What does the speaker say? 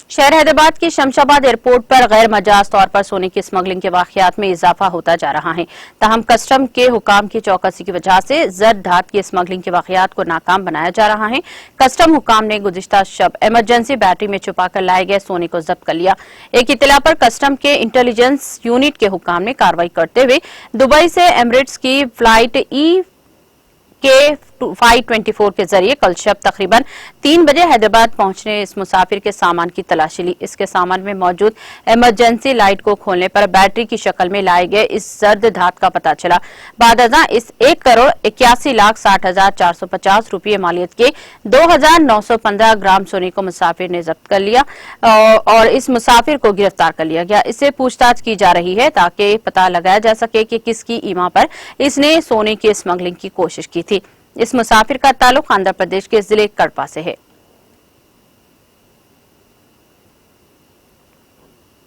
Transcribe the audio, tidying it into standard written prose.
शहर हैदराबाद के शमशाबाद एयरपोर्ट पर गैर मजाज तौर पर सोने की स्मगलिंग के वाकयात में इजाफा होता जा रहा है। ताहम कस्टम के हुकाम की चौकसी की वजह से जर धात की स्मगलिंग के वाकयात को नाकाम बनाया जा रहा है। कस्टम हुकाम ने गुज़िश्ता शब इमरजेंसी बैटरी में छुपाकर लाए गए सोने को जब्त कर लिया। एक इत्तला पर कस्टम के इंटेलिजेंस यूनिट के हुकाम ने कार्रवाई करते हुए दुबई से एमिरेट्स की फ्लाइट के 524 के जरिए कल शब तकरीबन 3 बजे हैदराबाद पहुंचने इस मुसाफिर के सामान की तलाशी ली। इसके सामान में मौजूद इमरजेंसी लाइट को खोलने पर बैटरी की शक्ल में लाए गए इस जर्द धात का पता चला। बादअज़ां इस 1,81,60,450 रुपये मालियत के 2,915 ग्राम सोने को मुसाफिर ने जब्त कर लिया और इस मुसाफिर को गिरफ्तार कर लिया गया। इससे पूछताछ की जा रही है ताकि पता लगाया जा सके कि किसकी ईमा पर इसने सोने की स्मगलिंग की कोशिश की थी। इस मुसाफिर का ताल्लुक आंध्र प्रदेश के जिले कड़पा से है।